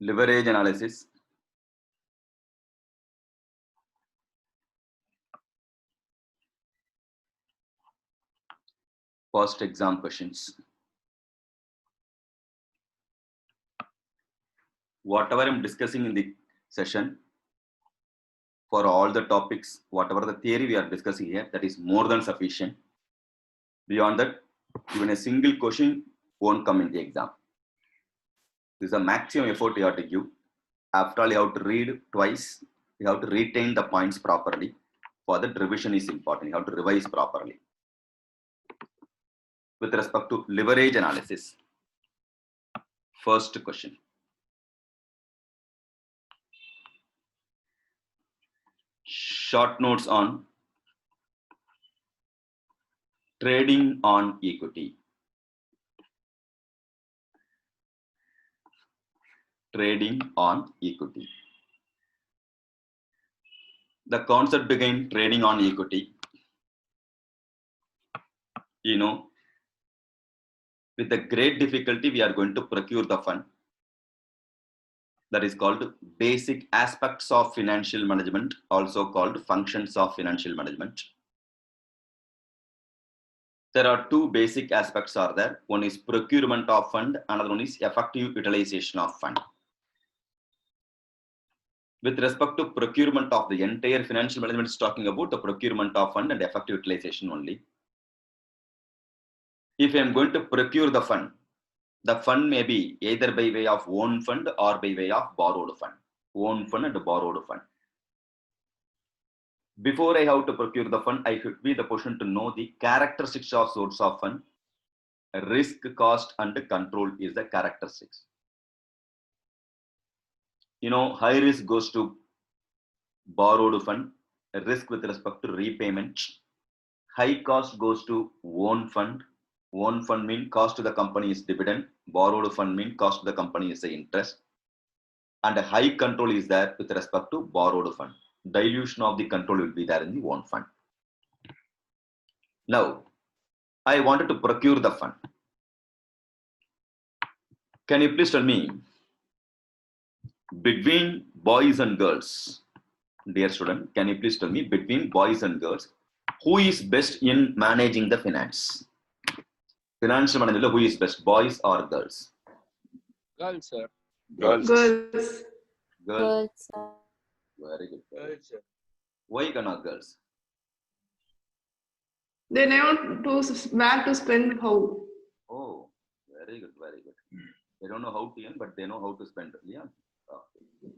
Leverage analysis. First exam questions. Whatever I'm discussing in the session, for all the topics, whatever the theory we are discussing here, that is more than sufficient. Beyond that, even a single question won't come in the exam. This is a maximum effort you have to give. After all, you have to read twice. You have to retain the points properly. For that, revision is important. You have to revise properly. With respect to leverage analysis, first question. Short notes on trading on equity. Trading on equity. The concept behind trading on equity, with a great difficulty, we are going to procure the fund. That is called basic aspects of financial management, also called functions of financial management. There are two basic aspects are there. One is procurement of fund, another one is effective utilization of fund. With respect to procurement of the entire financial management is talking about the procurement of fund and effective utilization only. If I am going to procure the fund may be either by way of own fund or by way of borrowed fund. Own fund and borrowed fund. Before I have to procure the fund, I should be in the position to know the characteristics of source of fund. Risk, cost, and control is the characteristics. High risk goes to borrowed fund, risk with respect to repayment. High cost goes to own fund. Own fund means cost to the company is dividend. Borrowed fund means cost to the company is the interest. And a high control is there with respect to borrowed fund. Dilution of the control will be there in the own fund. Now, I wanted to procure the fund. Can you please tell me, between boys and girls, dear student, can you please tell me, between boys and girls, who is best in managing the finance? Financial management, who is best, boys or girls? Girls, sir. Girls. Girls. Very good. Girls, sir. Why cannot girls? They know where to spend how. Oh, very good, very good. They don't know how to earn, but they know how to spend. Yeah. Okay.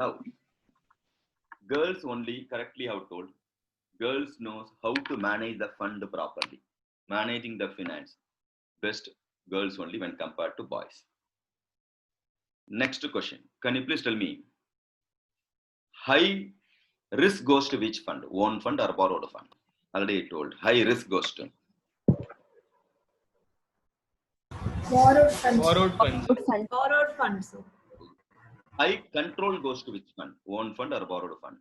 Now, girls only, correctly have told, girls knows how to manage the fund properly. Managing the finance, best girls only when compared to boys. Next question. Can you please tell me, high risk goes to which fund? Own fund or borrowed fund? Already told. High risk goes to Borrowed funds. Borrowed funds. Borrowed funds. high control goes to which fund? Own fund or borrowed fund?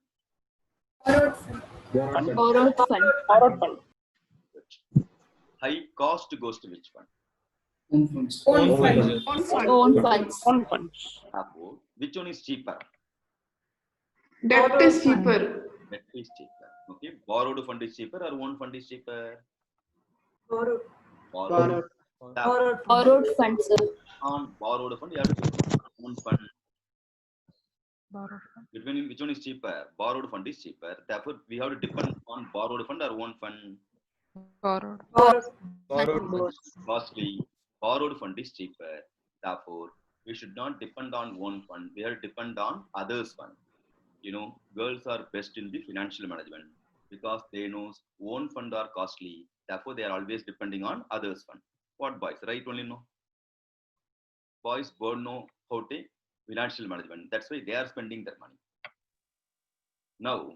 Borrowed fund. Borrowed fund. High cost goes to which fund? Own funds. Own funds. Which one is cheaper? Debt is cheaper. Debt is cheaper. Okay. Borrowed fund is cheaper or own fund is cheaper? Borrowed. Borrowed funds, sir. On borrowed fund, you have to own fund. Between which one is cheaper? Borrowed fund is cheaper. Therefore, we have to depend on borrowed fund or own fund. Borrowed. Costly. Borrowed fund is cheaper. Therefore, we should not depend on own fund. We have to depend on others' fund. Girls are best in the financial management because they know own fund are costly. Therefore, they are always depending on others' fund. What boys? Right? Only no. Boys don't know how to financial management. That's why they are spending their money. Now,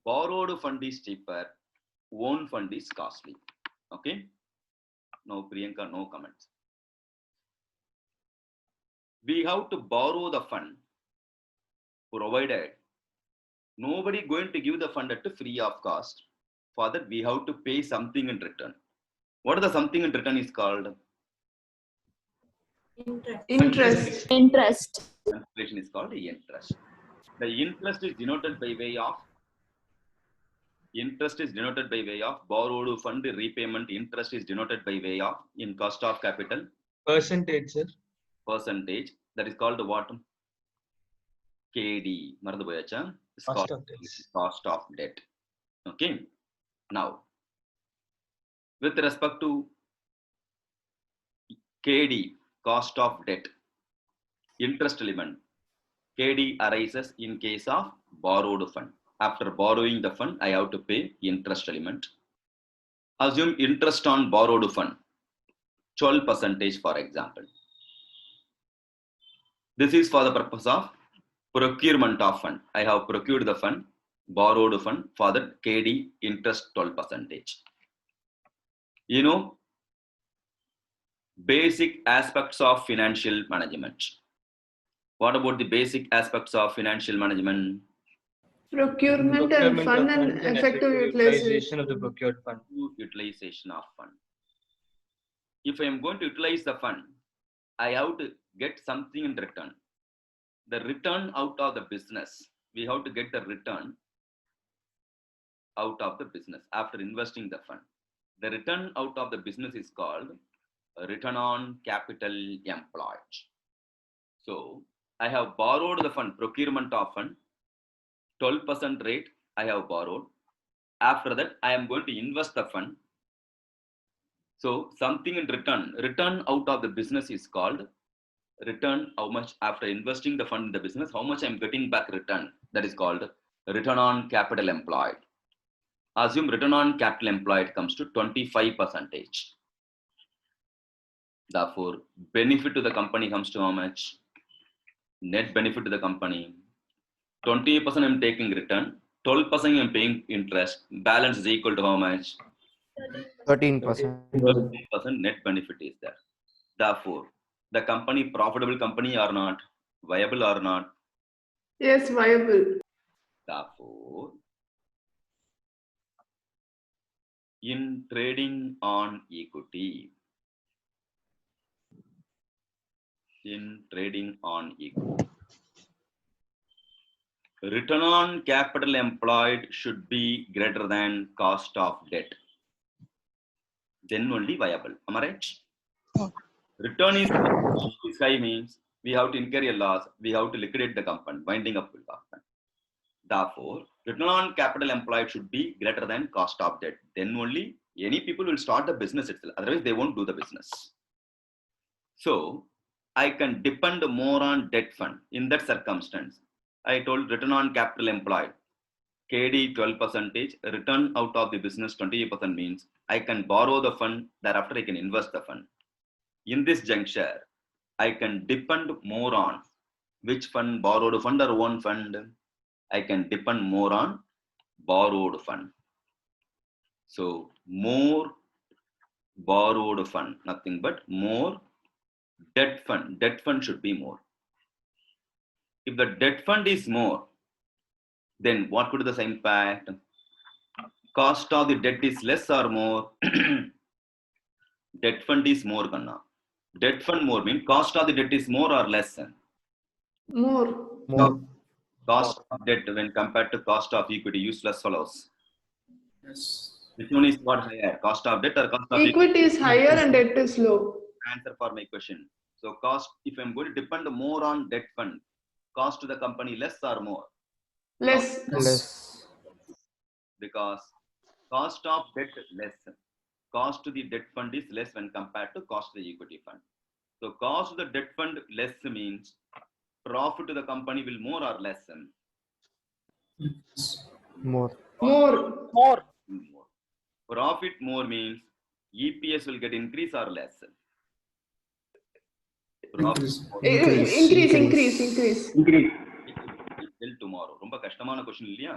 borrowed fund is cheaper. Own fund is costly. Okay. No, Priyanka, no comments. We have to borrow the fund provided nobody going to give the fund at free of cost. For that, we have to pay something in return. What is the something in return is called? Interest. Interest. Consideration is called interest. The interest is denoted by way of borrowed fund repayment. Interest is denoted by way of in cost of capital Percentage, sir. percentage. That is called what? KD. மறந்து போயாச்சா? It's Cost called of debt. cost of debt. Okay. Now, with respect to KD, cost of debt, interest element, KD arises in case of borrowed fund. After borrowing the fund, I have to pay interest element. Assume interest on borrowed fund, 12% for example. This is for the purpose of procurement of fund. I have procured the fund, borrowed fund for the KD interest 12%. You know, basic aspects of financial management. What about the basic aspects of financial management? Procurement and fund and effective utilization. of the procured fund. Utilization of fund. If I am going to utilize the fund, I have to get something in return. The return out of the business, we have to get the return out of the business after investing the fund. The return out of the business is called return on capital employed. So I have borrowed the fund, procurement of fund, 12% rate I have borrowed. After that, I am going to invest the fund. So something in return out of the business is called return. How much after investing the fund in the business, how much I am getting back return? That is called return on capital employed. Assume return on capital employed comes to 25%. Therefore, benefit to the company comes to how much? Net benefit to the company. 20% I am taking return, 12% I am paying interest. Balance is equal to how much? 13%. 13% net benefit is there. Therefore, the company profitable company or not? Viable or not? Yes, viable. Therefore, in trading on equity, return on capital employed should be greater than cost of debt. Then only viable. Am I right? Return is high means we have to incur a loss. We have to liquidate the company, winding up will happen. Therefore, return on capital employed should be greater than cost of debt. Then only any people will start the business itself. Otherwise, they won't do the business. So I can depend more on debt fund. In that circumstance, I told return on capital employed, KD 12%, return out of the business 28% means I can borrow the fund, thereafter I can invest the fund. In this juncture, I can depend more on which fund, borrowed fund or own fund. I can depend more on borrowed fund. So more borrowed fund, nothing but more debt fund. Debt fund should be more. If the debt fund is more, then what could be the impact? Cost of the debt is less or more? Debt fund is more. Debt fund more means cost of the debt is more or less? More. Cost of debt when compared to cost of equity, useless follows. Yes. Which one is what higher? Cost of debt or cost of Equity is higher and debt is low. Answer for my question. So cost, if I'm going to depend more on debt fund, cost to the company less or more? Less. Because cost of debt less. Cost to the debt fund is less when compared to cost to the equity fund. So cost to the debt fund less means profit to the company will more or less? More. Profit more means EPS will get increase or less? Increase. Increase. Till tomorrow. ரொம்ப கஷ்டமான question இல்லையா?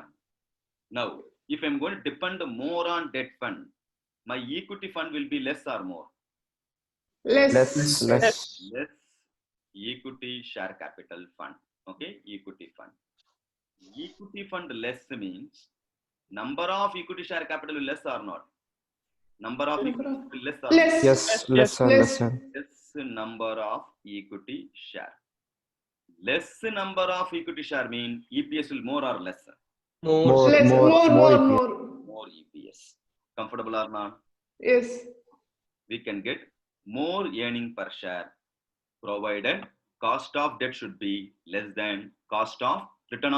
Now, if I'm going to depend more on debt fund, my equity fund will be less or more? Less. Equity share capital fund. Okay, equity fund. Equity fund less means number of equity share capital will less or not? Number of equity will less or Less. Yes, lesser. less number of equity share. Less number of equity share mean EPS will more or less? More. Less. More. EPS. More EPS. Comfortable or not? Yes. We can get more earning per share provided cost of debt should be less than cost of return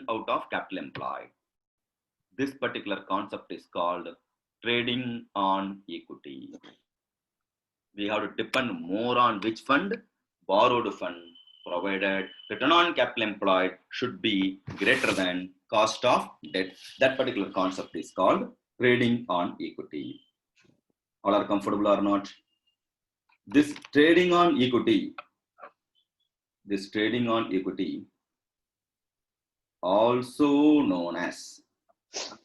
out of capital employed. This particular concept is called trading on equity. We have to depend more on which fund? Borrowed fund, provided return on capital employed should be greater than cost of debt. That particular concept is called trading on equity. All are comfortable or not? This trading on equity, also known as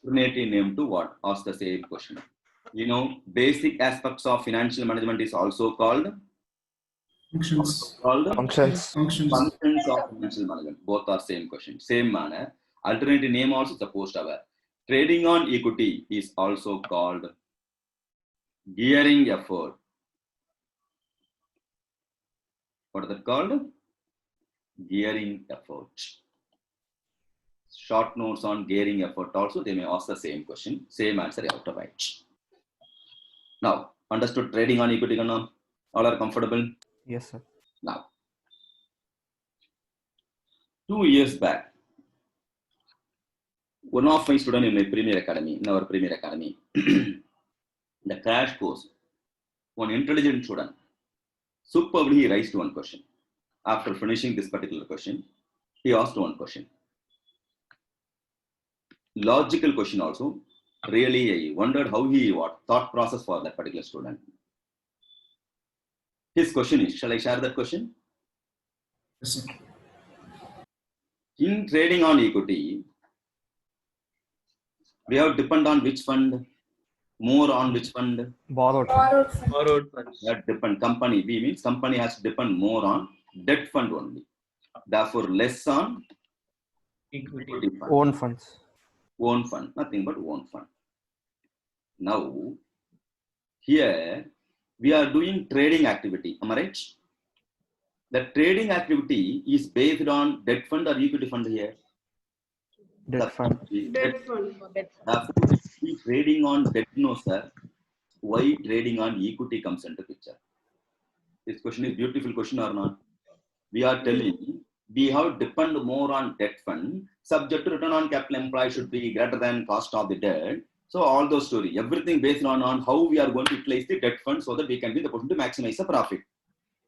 alternative name to what? Ask the same question. You know, basic aspects of financial management is also called Functions. Functions. Functions. functions of financial management. Both are same question, same manner. Alternative name also supposed to have. Trading on equity is also called gearing effort. What is that called? Gearing effort. Short notes on gearing effort also, they may ask the same question, same answer out of it. Now, understood trading on equity? All are comfortable? Yes, sir. Now, 2 years back, one of my students in my Premier Academy, in our Premier Academy, the crash course, one intelligent student, superbly he raised one question. After finishing this particular question, he asked one question. Logical question also. Really, I wondered how thought process for that particular student. His question is, shall I share that question? Yes, sir. In trading on equity, we have to depend on which fund? More on which fund? Borrowed. Borrowed funds. That depend company. B means company has to depend more on debt fund only. Therefore, less on Equity. equity fund. Own funds. Own fund, nothing but own fund. Now, here we are doing trading activity. Am I right? The trading activity is based on debt fund or equity fund here? Debt fund. Debt fund. Therefore, we trading on debt, no sir. Why trading on equity comes into picture? This question is beautiful question or not? We are telling we have to depend more on debt fund. Subject to return on capital employed should be greater than cost of the debt. So all those story, everything based on how we are going to utilize the debt fund so that we can be the person to maximize the profit.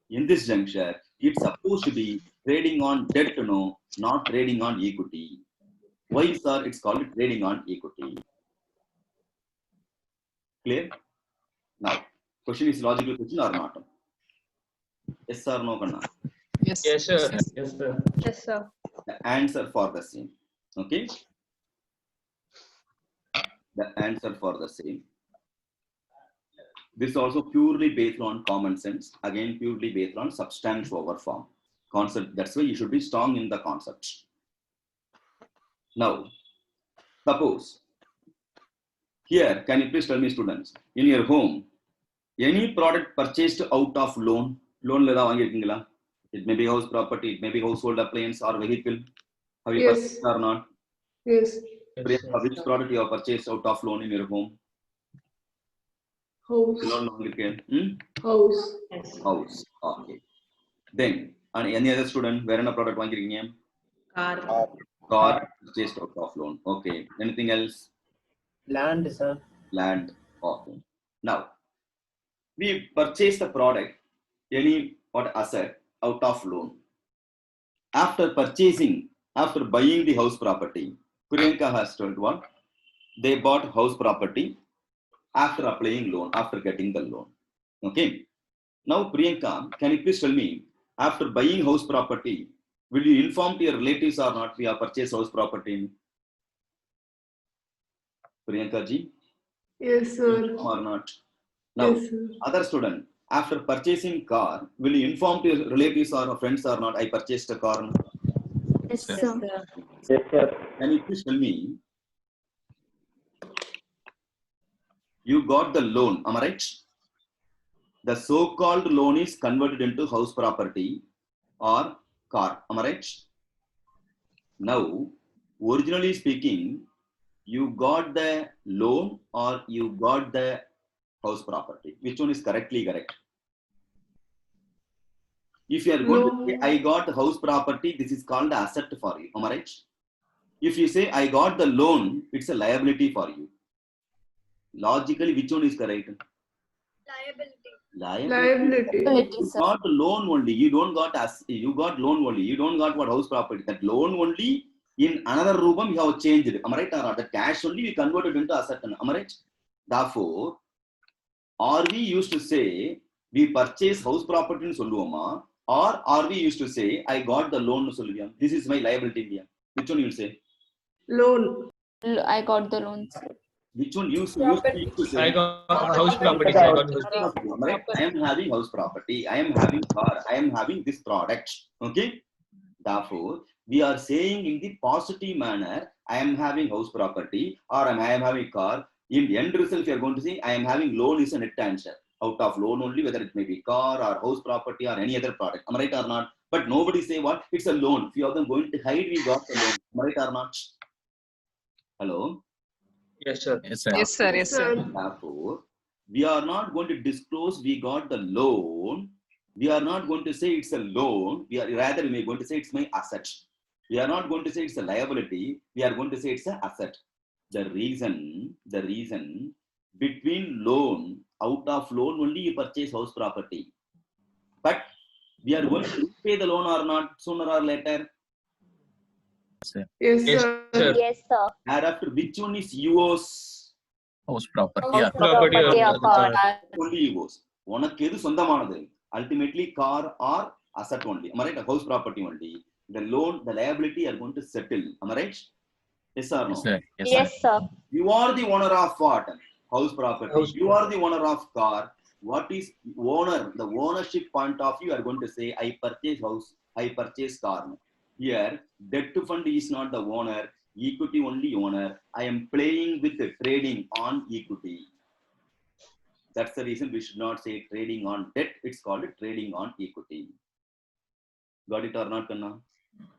In this juncture, it's supposed to be trading on debt, no, not trading on equity. Why, sir? It's called trading on equity. Clear? Now, question is logical question or not? Yes or no, Kanna? Yes, sir. Yes, sir. Yes, sir. The answer for the same. Okay? The answer for the same. This is also purely based on common sense. Again, purely based on substance over form. Concept. That's why you should be strong in the concepts. Now, suppose, here, can you please tell me, students, in your home, any product purchased out of loan, it may be house property, it may be household appliance or vehicle. Have you Yes. purchased or not? Yes. Yes, sir. Which product you have purchased out of loan in your home? House. House. House. Okay. Then, and any other student, where a product car purchased out of loan. Okay. Anything else? Land, sir. Land. Okay. Now, we purchase the product, any asset out of loan. After purchasing, after buying the house property, Priyanka has told what? They bought house property after applying loan, after getting the loan. Okay. Now, Priyanka, can you please tell me, after buying house property, will you inform to your relatives or not we have purchased house property? Priyanka ji? Yes, sir. Or not? Now, Yes, sir. other student, after purchasing car, will you inform to your relatives or friends or not? I purchased a car. Yes, sir. Yes, sir. Can you please tell me? You got the loan, am I right? the so-called loan is converted into house property or car. Am I right? Now, originally speaking, you got the loan or you got the house property. Which one is correctly correct? If you are going to say, I got house property, this is called asset for you. Am I right? If you say, I got the loan, it's a liability for you. Logically, which one is correct? Liability. You got loan only. You don't got you got loan only. You don't got what house property. That loan only in another room you have changed it. Am I right or not? The cash only we converted into asset. Am I right? Therefore, or we used to say we purchase house property in Solluama, or we used to say I got the loan in Solluama. This is my liability. Which one you will say? Loan. I got the loans. Which one you used to say? I got house property. I got house property. Right? I am having house property. I am having car. I am having this product. Okay. Therefore, we are saying in the positive manner, I am having house property or I am having car. In the end result, you are going to say, I am having loan is a net answer. Out of loan only, whether it may be car or house property or any other product. Am I right or not? But nobody say what? It's a loan. Few of them going to hide, we got the loan. Am I right or not? Hello? Yes, sir. Yes, sir. Yes, sir. Therefore, we are not going to disclose we got the loan. We are not going to say it's a loan. We are rather we are going to say it's my asset. We are not going to say it's a liability. We are going to say it's an asset. The reason between loan, out of loan only you purchase house property. But we are going to pay the loan or not sooner or later. Yes, Yes, sir. sir. Yes, sir. Thereafter, which one is yours? House property. House Property or or car. Only yours. உனக்கு எது சொந்தமானது? Ultimately car or asset only. Am I right? A house property only. The loan, the liability are going to settle. Am I right? Yes or no? Yes, sir. Yes, sir. You are the owner of what? House property. House You are the owner of car. What is owner? The ownership point of view are going to say, I purchase house, I purchase car. Here, debt fund is not the owner, equity only owner. I am playing with the trading on equity. That's the reason we should not say trading on debt. It's called trading on equity. Got it or not, Kanna?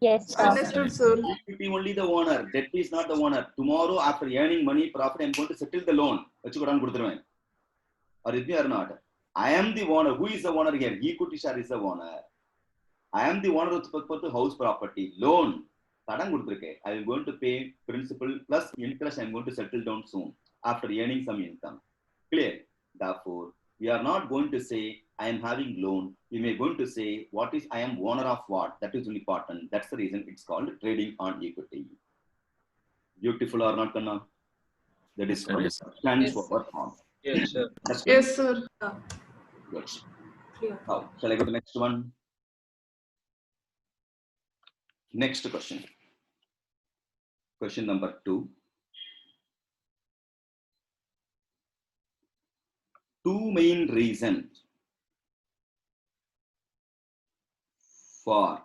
Yes, sir. Understood, sir. Equity only the owner. Debt is not the owner. Tomorrow, after earning money, profit, I'm going to settle the loan. Or is it or not? I am the owner. Who is the owner here? Equity share is the owner. I am the owner with respect to house property. Loan. I am going to pay principal plus interest. I am going to settle down soon after earning some income. Clear? Therefore, we are not going to say I am having loan. We may going to say what is I am owner of what. That is important. That's the reason it's called trading on equity. Beautiful or not, Kanna? That is what stands for what form. Yes, sir. Yes, sir. Good. Now, shall I go to the next one? Next question. Question number 2. Two main reasons for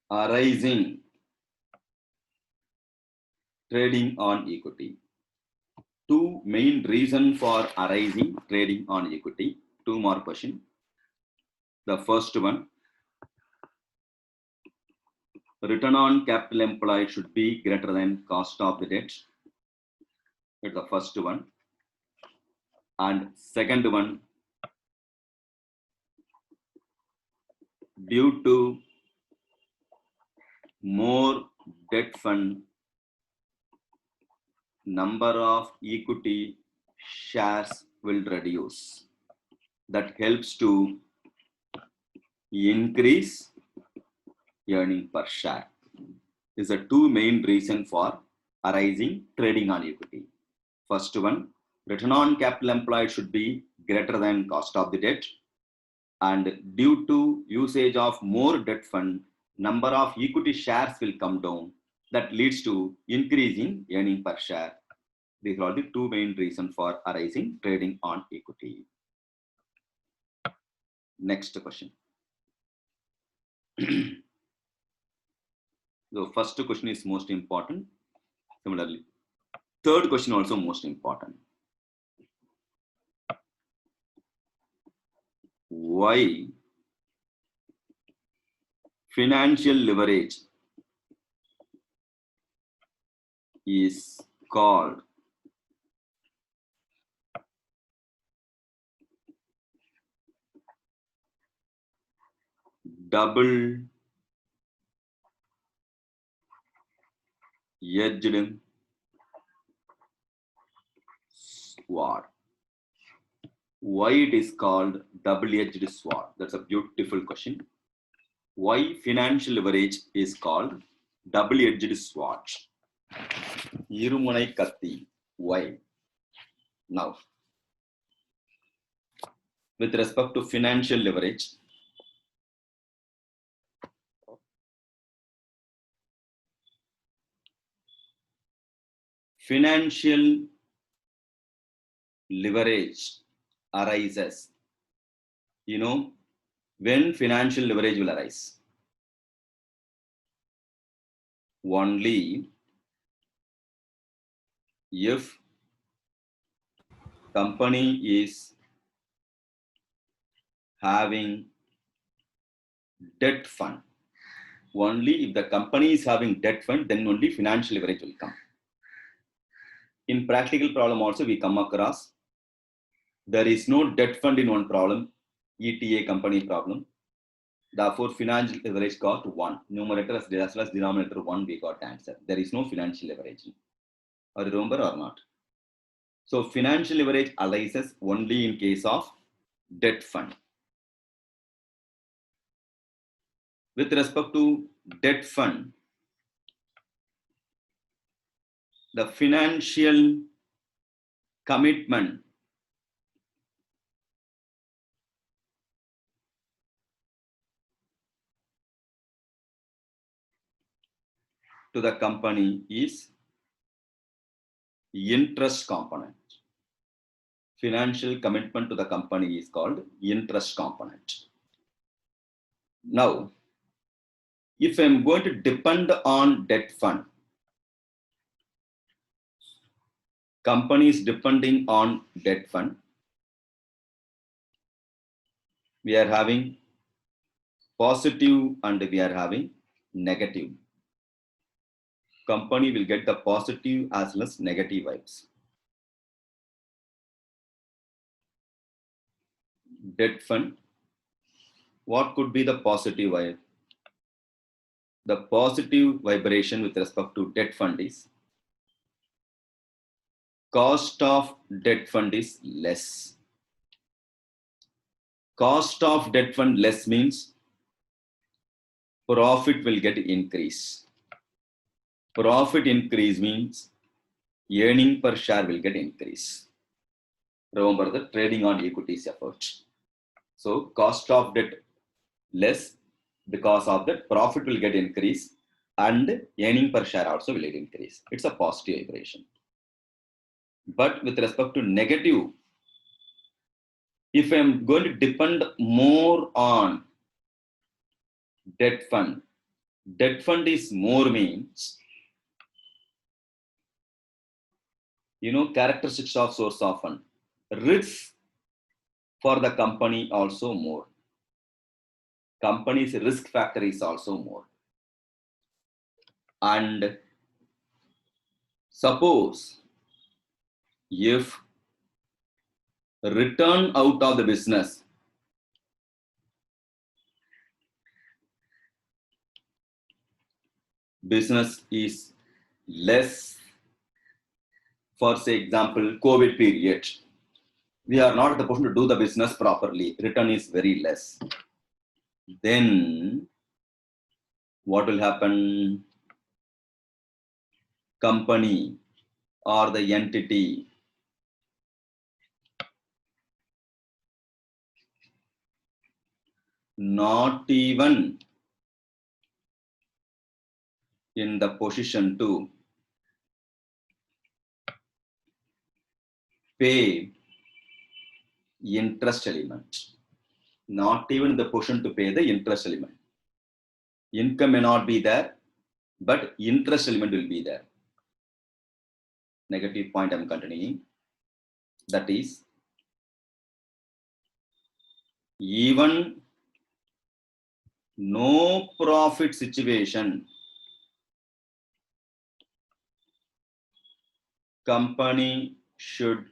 arising trading on equity. Two main reasons for arising trading on equity. Two more questions. The first one, return on capital employed should be greater than cost of the debt. It's the first one. And second one, due to more debt fund, number of equity shares will reduce. That helps to increase earning per share. These are two main reasons for arising trading on equity. First one, return on capital employed should be greater than cost of the debt. And due to usage of more debt fund, number of equity shares will come down. That leads to increasing earning per share. These are the two main reasons for arising trading on equity. Next question. The first question is most important. Similarly, third question also most important. why financial leverage is called double-edged sword. Why it is called double-edged sword? That's a beautiful question. Why financial leverage is called double-edged sword? Irumunai katti. Why? Now, with respect to financial leverage, financial leverage arises, when financial leverage will arise? Only if company is having debt fund. Only if the company is having debt fund, then only financial leverage will come. In practical problem also we come across, there is no debt fund in one problem, ETA company problem. Therefore, financial leverage got 1. Numerator as well as denominator 1, we got answer. There is no financial leverage. Or remember or not? So financial leverage arises only in case of debt fund. With respect to debt fund, the financial commitment to the company is interest component. Financial commitment to the company is called interest component. Now, if I'm going to depend on debt fund, company is depending on debt fund, we are having positive and we are having negative. Company will get the positive as well as negative vibes. Debt fund, what could be the positive vibe? The positive vibration with respect to debt fund is cost of debt fund is less. Cost of debt fund less means profit will get increase. Profit increase means earning per share will get increase. Remember the trading on equities approach. So cost of debt less, because of that profit will get increase and earning per share also will get increase. It's a positive vibration. But with respect to negative, if I'm going to depend more on debt fund is more means, characteristics of source of fund, risk for the company also more. Company's risk factor is also more. And suppose if return out of the business is less, for say example, COVID period, we are not in the position to do the business properly, return is very less, then what will happen? Company or the entity not even in the position to pay interest element. Not even in the position to pay the interest element. Income may not be there, but interest element will be there. Negative point I'm continuing. That is, even no profit situation, company should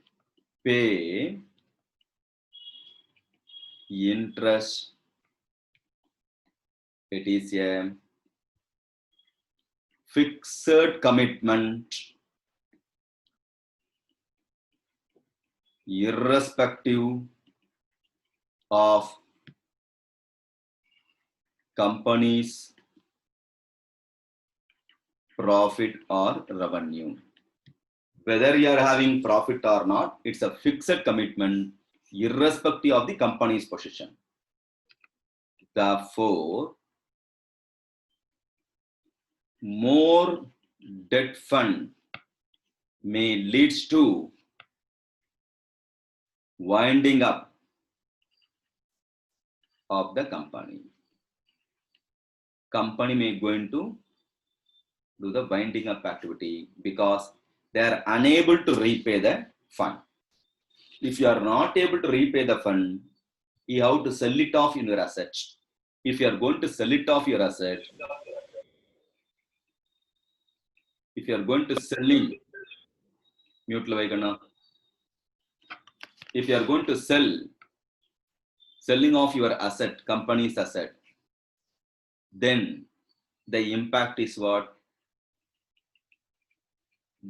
pay interest. It is a fixed commitment irrespective of company's profit or revenue. Whether you are having profit or not, it's a fixed commitment irrespective of the company's position. Therefore, more debt fund may lead to winding up of the company. Company may going to do the winding up activity because they are unable to repay the fund. If you are not able to repay the fund, you have to sell it off in your asset. If you are going to sell it off your asset, if you are going to selling, if you are going to selling off your asset, company's asset, then the impact is what?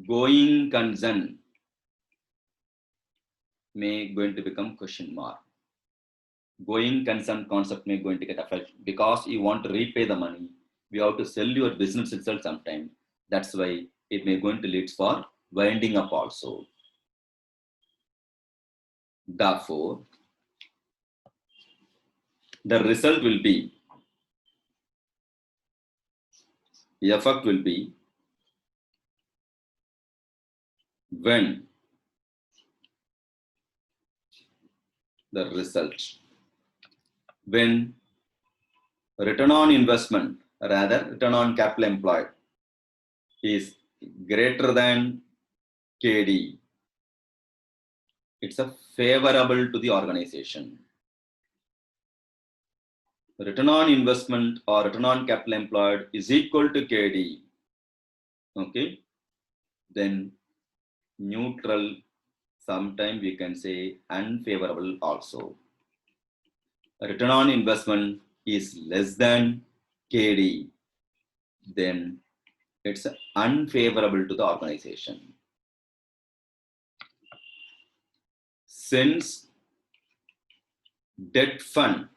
Going concern may going to become question mark. Going concern concept may going to get affected because you want to repay the money. You have to sell your business itself sometime. That's why it may going to lead for winding up also. Therefore, the result will be, the effect will be when the result, when return on investment, rather return on capital employed is greater than KD, it's a favorable to the organization. Return on investment or return on capital employed is equal to KD, okay, then neutral, sometimes we can say unfavorable also. Return on investment is less than KD, then it's unfavorable to the organization. Since debt fund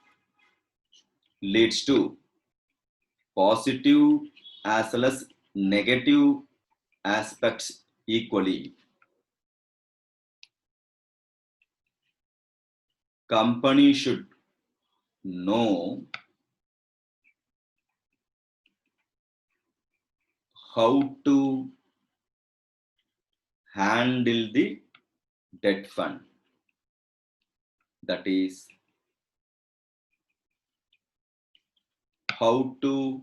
leads to positive as well as negative aspects equally, company should know how to handle the debt fund. That is, how to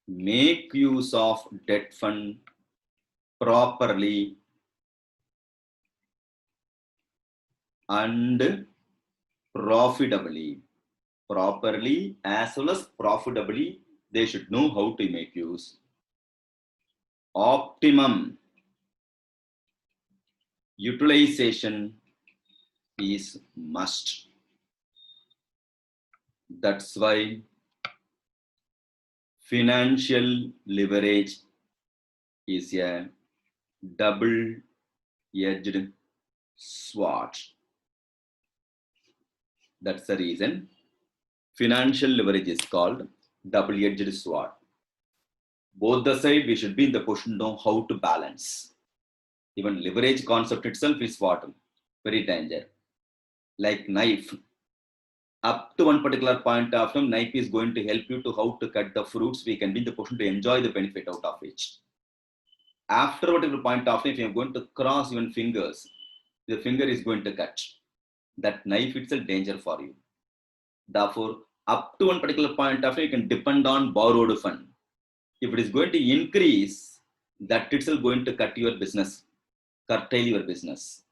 make use of debt fund properly and profitably. Properly as well as profitably, they should know how to make use. Optimum utilization is must. That's why financial leverage is a double-edged sword. That's the reason financial leverage is called double-edged sword. Both the side we should be in the position to know how to balance. Even leverage concept itself is what? Very danger. Like knife. Up to one particular point of time, knife is going to help you to how to cut the fruits. We can be in the position to enjoy the benefit out of it. After whatever point of time, if you are going to cross even fingers, the finger is going to cut. That knife itself danger for you. Therefore, up to one particular point of time, you can depend on borrowed fund. If it is going to increase, that itself going to cut your business, curtail your business.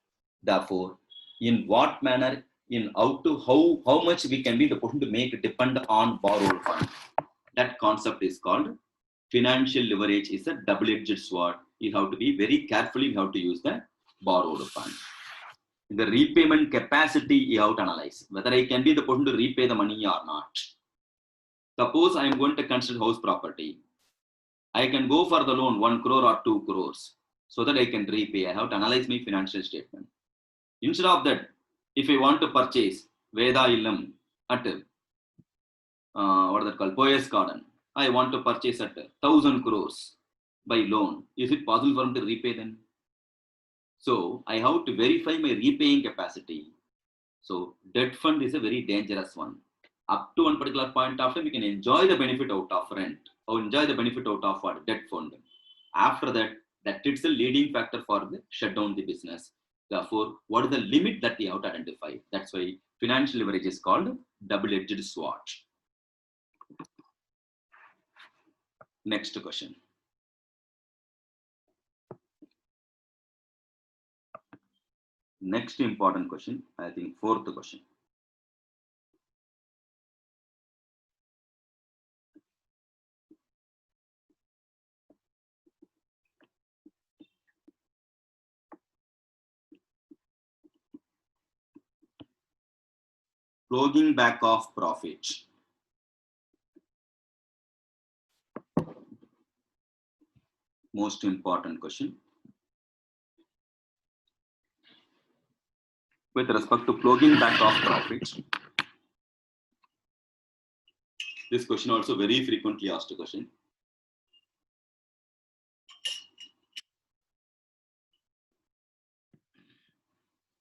Therefore, in what manner in how much we can be in the position to make depend on borrowed fund. That concept is called financial leverage. Is a double-edged sword. You have to be very carefully how to use the borrowed fund. The repayment capacity you have to analyze whether I can be in the position to repay the money or not. Suppose I am going to consider house property. I can go for the loan 1 crore or 2 crores so that I can repay. I have to analyze my financial statement. Instead of that, if I want to purchase Veda Illam at what is that called, Poyas Garden, I want to purchase at 1,000 crores by loan. Is it possible for me to repay then? So I have to verify my repaying capacity. So debt fund is a very dangerous one. Up to one particular point of time, we can enjoy the benefit out of rent or enjoy the benefit out of what? Debt fund. After that, that is the leading factor for the shut down the business. Therefore, what is the limit that we have to identify? That's why financial leverage is called double-edged sword. Next question. Next important question, I think fourth question. Flogging back of profit. Most important question. With respect to flogging back of profits, this question also very frequently asked question.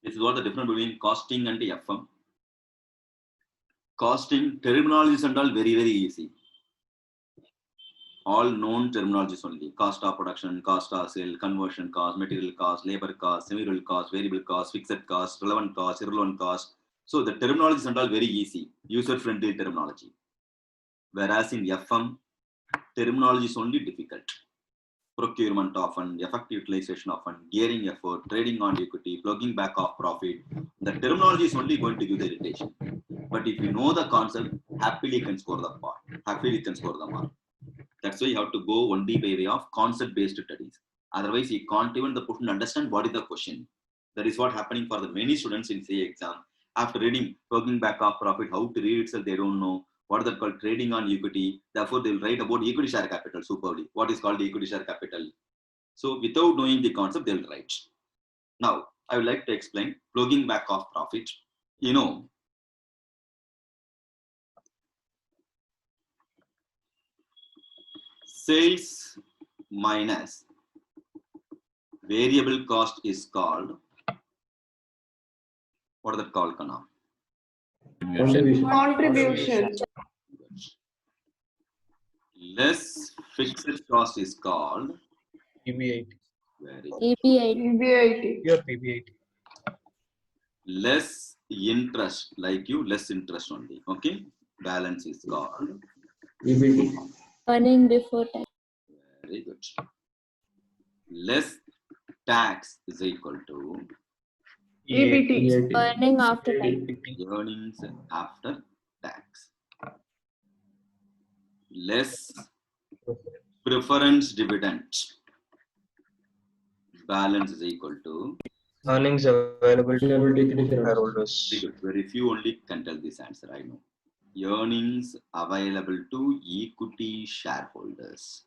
This is what the difference between costing and FM. Costing terminologies and all very easy. All known terminologies only. Cost of production, cost of sale, conversion cost, material cost, labor cost, semi-variable cost, variable cost, fixed cost, relevant cost, irrelevant cost. So the terminologies and all very easy, user-friendly terminology. Whereas in FM, terminology is only difficult. Procurement of fund, effective utilization of fund, gearing effort, trading on equity, plugging back of profit. The terminology is only going to give the irritation. But if you know the concept, happily you can score the part. Happily you can score the mark. That's why you have to go only by way of concept-based studies. Otherwise, you can't even the person understand what is the question. That is what happening for the many students in CA exam. After reading plugging back of profit, how to read itself, they don't know. What is that called? Trading on equity. Therefore, they will write about equity share capital superbly. What is called the equity share capital? So, without knowing the concept, they will write. Now, I would like to explain plugging back of profit. You know, sales minus variable cost is called, what is that called, Kana? Contribution. Less fixed cost is called PBIT. EBIT. EBIT. Your PBIT. less interest, like you, less interest only. Okay, balance is called EBT. Earning before tax. very good. Less tax is equal to EBT. Earning after tax. earnings after tax. Less preference dividend, balance is equal to Earnings available to Very shareholders. good. Very few only can tell this answer, I know. Earnings available to equity shareholders.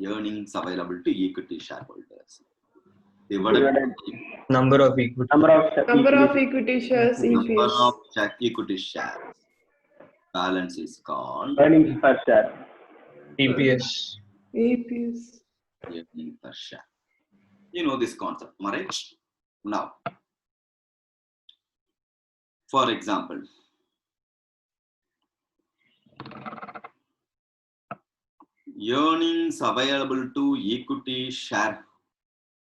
Earnings available to equity shareholders. Divided by Number of equity. Number of equity shares, number EPS. of equity shares. Balance is called Earnings per share. EPS. EPS. earning per share. You know this concept, right? Now, for example, earnings available to equity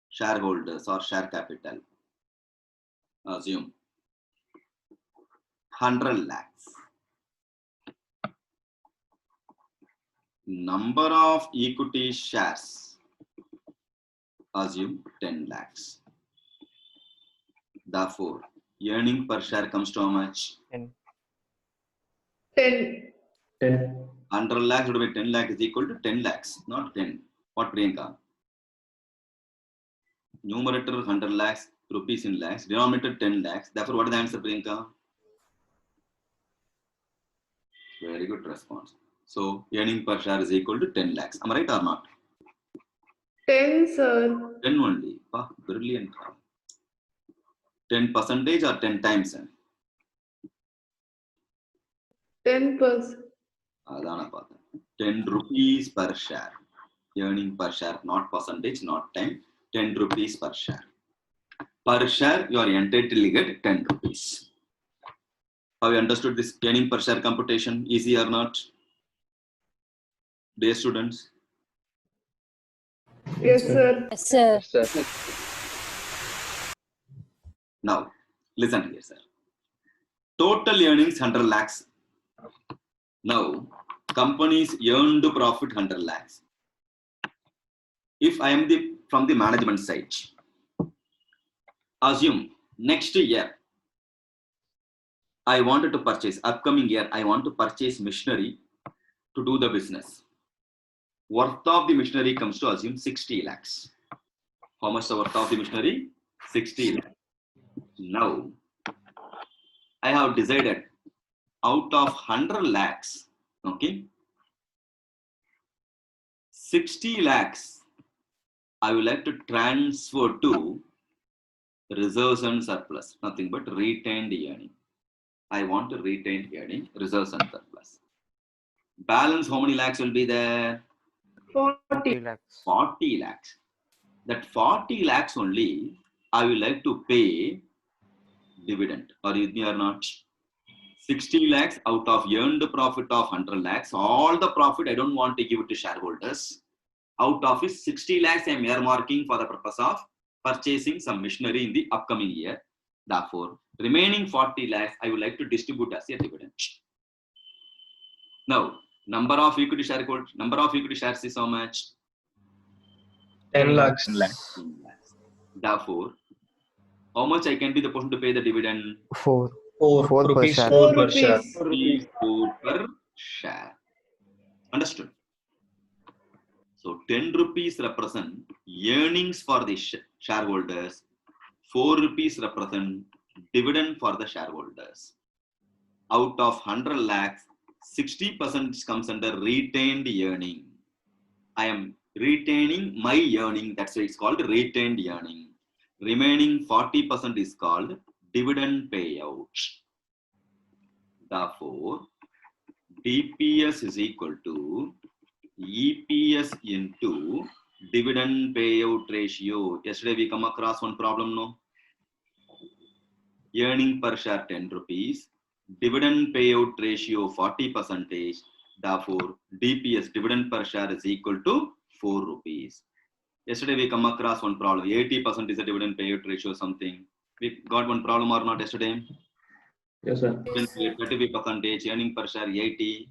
shareholders or share capital. Assume 100 lakhs. Number of equity shares. Assume 10 lakhs. Therefore, Earning per share comes to how much? 10. 10. 10. 100 lakhs divided by 10 lakh is equal to 10 lakhs, not 10. What, Priyanka? Numerator 100 lakhs rupees in lakhs, denominator 10 lakhs. Therefore, what is the answer, Priyanka? Very good response. So, earning per share is equal to 10 lakhs. Am I right or not? 10, sir. 10 only. Ah, brilliant. 10% or 10 times? 10%. Adana Pata. 10 rupees per share. Earning per share, not percentage, not time. 10 rupees per share. Per share, you are entitled to get 10 rupees. Have you understood this earning per share computation? Easy or not? Dear students? Yes, sir. Yes, sir. Yes, sir. Now, listen here, sir. Total earnings 100 lakhs. Now, companies earned profit 100 lakhs. If I am from the management side, assume next year I wanted to purchase, upcoming year I want to purchase machinery to do the business. Worth of the machinery comes to assume 60 lakhs. How much the worth of the machinery? 60 lakhs. Now, I have decided out of 100 lakhs, okay, 60 lakhs I would like to transfer to reserves and surplus, nothing but retained earning. I want to retain earning, reserves and surplus. Balance, how many lakhs will be there? 40. lakhs. 40 lakhs. That 40 lakhs only I will like to pay dividend. Are you with me or not? 60 lakhs out of earned profit of 100 lakhs. All the profit I don't want to give it to shareholders. Out of it, 60 lakhs I am earmarking for the purpose of purchasing some machinery in the upcoming year. Therefore, remaining 40 lakhs I would like to distribute as a dividend. Now, number of equity shares is how much? 10 lakhs. 10 lakhs. 10 lakhs. Therefore, how much I can be the person to pay the dividend? 4. 4 4 per rupees share. 4 4 per share. rupees. Rupees 4 per share. Understood? So 10 rupees represent earnings for the shareholders. 4 rupees represent dividend for the shareholders. Out of 100 lakhs, 60% comes under retained earning. I am retaining my earning. That's why it's called retained earning. Remaining 40% is called dividend payout. Therefore, DPS is equal to EPS into dividend payout ratio. Yesterday we come across one problem, no? Earning per share 10 rupees, dividend payout ratio 40%. Therefore, DPS, dividend per share, is equal to 4 rupees. Yesterday we come across one problem. 80% is a dividend payout ratio something. We got one problem or not yesterday? Yes, sir. 35%, earning per share 80.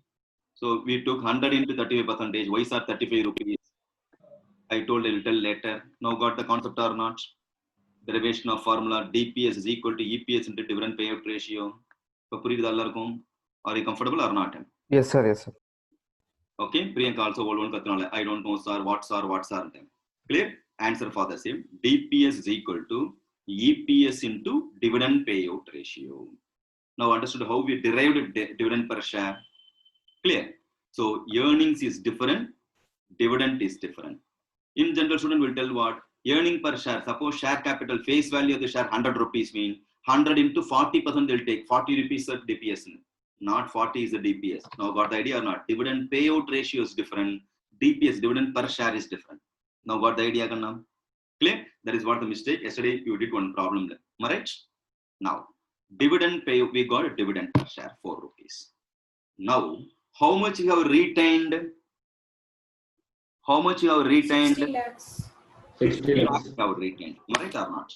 So we took 100 into 35%. Why is that 35 rupees? I told a little later. Now got the concept or not? Derivation of formula DPS is equal to EPS into dividend payout ratio. Are you comfortable or not? Yes, sir. Yes, sir. Okay, Priyanka also I don't know, sir, what, sir. Clear? Answer for the same. DPS is equal to EPS into dividend payout ratio. Now understood how we derived dividend per share? Clear? So earnings is different, dividend is different. In general, student will tell what? Earning per share. Suppose share capital face value of the share 100 rupees mean 100 into 40% they'll take 40 rupees of DPS. Not 40 is the DPS. Now got the idea or not? Dividend payout ratio is different. DPS, dividend per share, is different. Now got the idea? Clear? That is what the mistake. Yesterday you did one problem. Right? Now, dividend payout, we got a dividend per share 4 rupees. Now, how much you have retained? How much you have retained? 60 lakhs. 60 lakhs. You have retained. Right or not?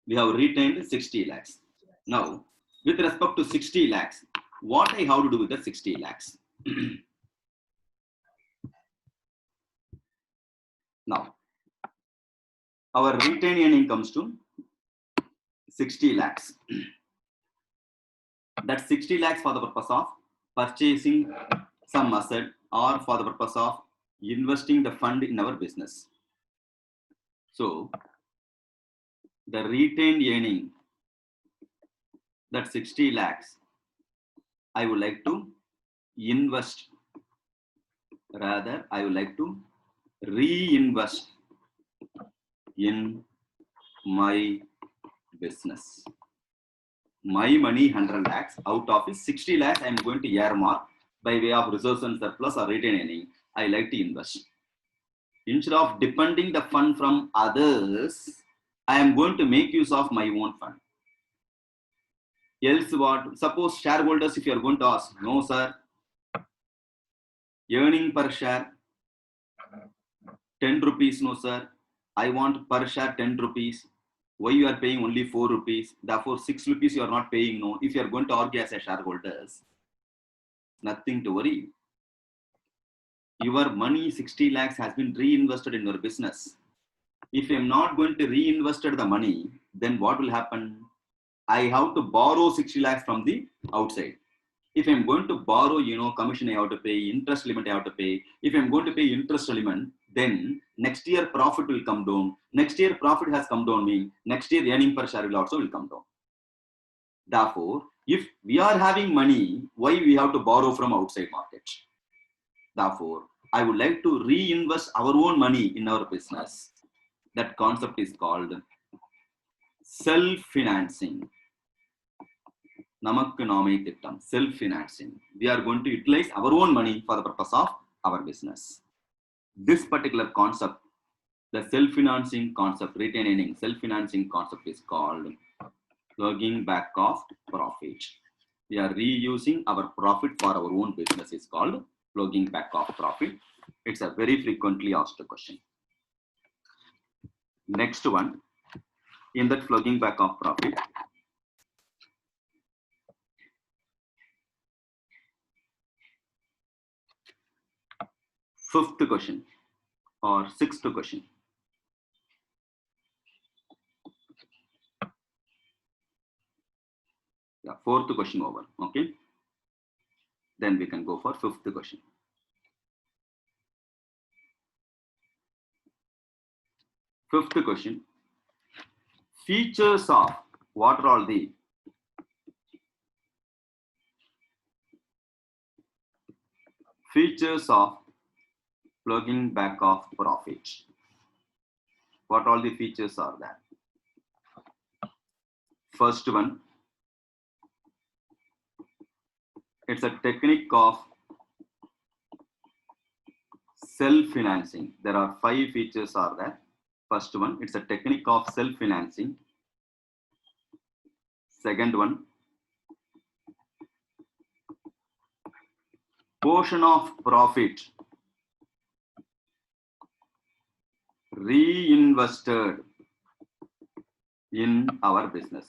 We have retained 60 lakhs. Now, with respect to 60 lakhs, what I have to do with the 60 lakhs? Now, our retained earning comes to 60 lakhs. That's 60 lakhs for the purpose of purchasing some asset or for the purpose of investing the fund in our business. So the retained earning, that 60 lakhs, I would like to invest. Rather, I would like to reinvest in my business. My money 100 lakhs, out of it 60 lakhs I am going to earmark by way of reserves and surplus or retained earning. I like to invest. Instead of depending the fund from others, I am going to make use of my own fund. Else what? Suppose shareholders, if you are going to ask, no sir, earning per share 10 rupees, no sir, I want per share 10 rupees. Why you are paying only 4 rupees? Therefore 6 rupees you are not paying. No. If you are going to argue as a shareholders, nothing to worry. Your money 60 lakhs has been reinvested in your business. If I am not going to reinvest the money, then what will happen? I have to borrow 60 lakhs from the outside. If I am going to borrow, commission I have to pay, interest element I have to pay. If I am going to pay interest element, then next year profit will come down. Next year profit has come down, meaning next year earning per share will also come down. Therefore, if we are having money, why we have to borrow from outside market? Therefore, I would like to reinvest our own money in our business. That concept is called self-financing. Namakku Namai Tittam, self-financing. We are going to utilize our own money for the purpose of our business. This particular concept, the self-financing concept, retained earning, self-financing concept is called plugging back of profit. We are reusing our profit for our own business is called plugging back of profit. It's a very frequently asked question. Next one, in that plugging back of profit, fifth question or sixth question. Yeah, fourth question over. Okay. Then we can go for fifth question. Fifth question. Features of what are all the features of plugging back of profit? What all the features are there? First one, it's a technique of self-financing. There are 5 features are there. First one, it's a technique of self-financing. Second one, portion of profit reinvested in our business.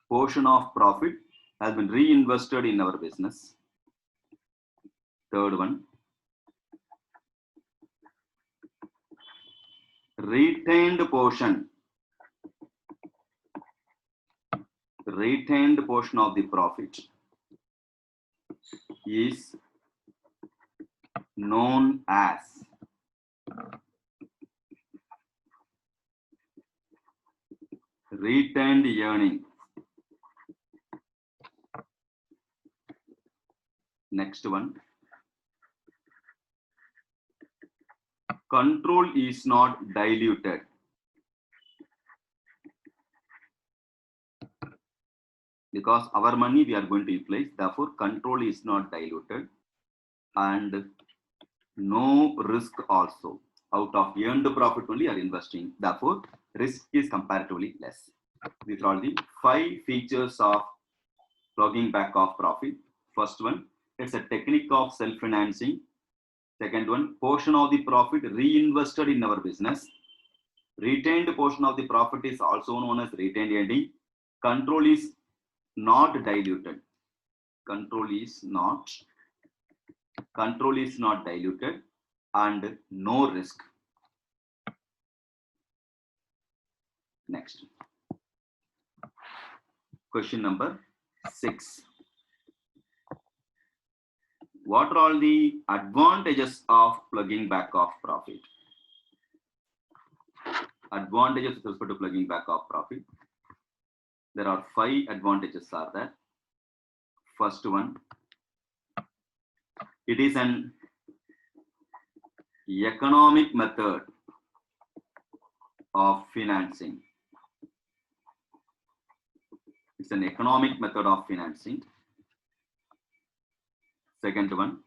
Portion of profit has been reinvested in our business. Third one, retained portion of the profit is known as retained earning. Next one, control is not diluted. Because our money we are going to utilize, therefore control is not diluted, and no risk also. Out of earned profit only are investing, therefore risk is comparatively less. These are all the 5 features of plugging back of profit. First one, it's a technique of self-financing. Second one, portion of the profit reinvested in our business. Retained portion of the profit is also known as retained earning. Control is not diluted. Control is not diluted, and no risk. Next, Question number 6. What are all the advantages of plugging back of profit? Advantages with respect to plugging back of profit. There are 5 advantages are there. First one, it is an economic method of financing. It's an economic method of financing. Second one,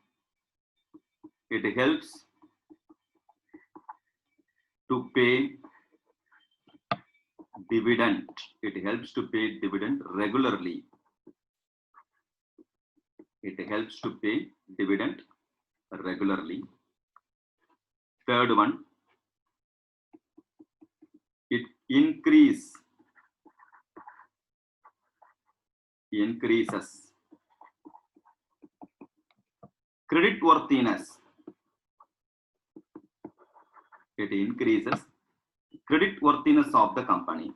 it helps to pay dividend. It helps to pay dividend regularly. It helps to pay dividend regularly. Third one, it increases creditworthiness. It increases creditworthiness of the company.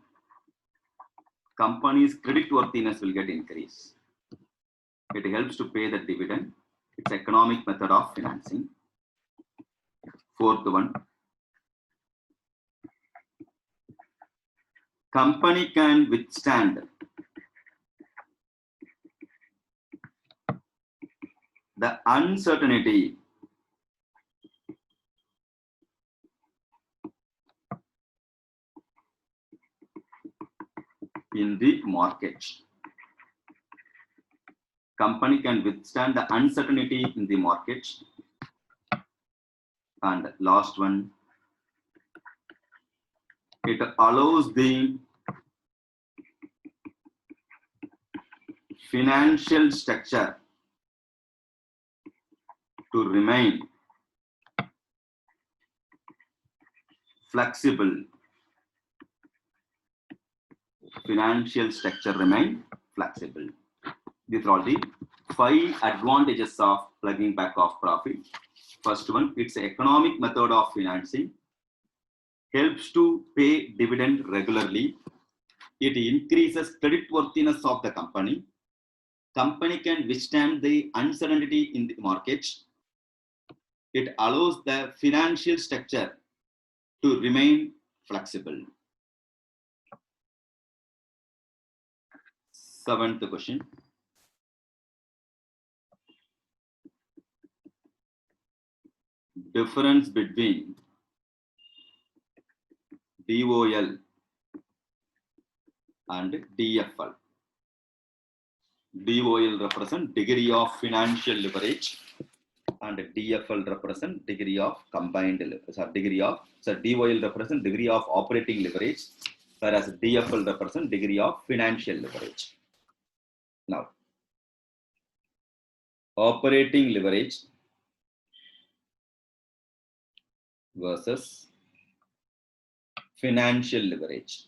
Company's creditworthiness will get increased. It helps to pay the dividend. It's economic method of financing. Fourth one, company can withstand the uncertainty in the market. Company can withstand the uncertainty in the market. And last one, it allows the financial structure to remain flexible. Financial structure remain flexible. These are all the 5 advantages of plugging back of profit. First one, it's an economic method of financing. Helps to pay dividend regularly. It increases creditworthiness of the company. Company can withstand the uncertainty in the market. It allows the financial structure to remain flexible. 7th question. Difference between DOL and DFL. DOL represent degree of financial leverage and DFL represent degree of combined leverage. DOL represent degree of operating leverage, whereas DFL represent degree of financial leverage. Now, operating leverage versus financial leverage.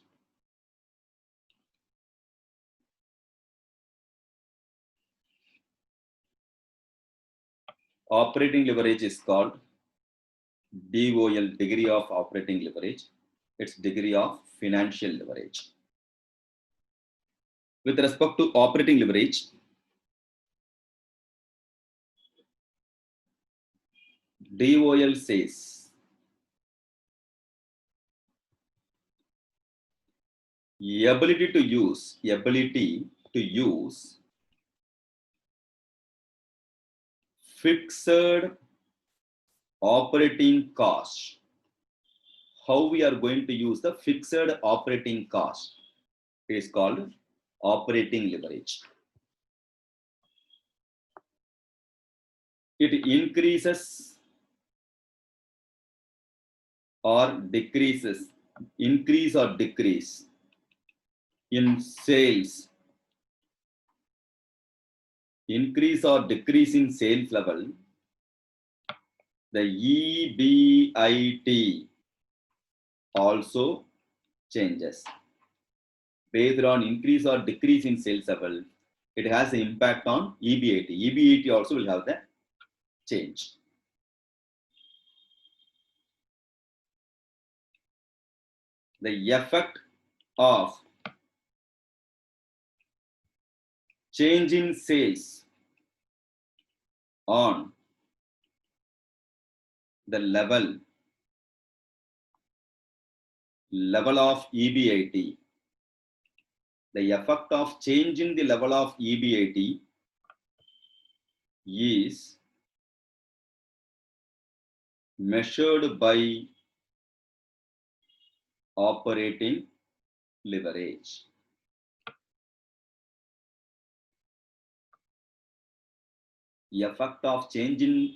Operating leverage is called DOL, degree of operating leverage. It's degree of financial leverage. With respect to operating leverage, DOL says ability to use fixed operating cost. How we are going to use the fixed operating cost is called operating leverage. It increases or decreases, increase or decrease in sales, increase or decrease in sales level, the EBIT also changes. Based on increase or decrease in sales level, it has an impact on EBIT. EBIT also will have the change. The effect of change in sales on the level of EBIT. The effect of change in the level of EBIT is measured by operating leverage. The effect of change in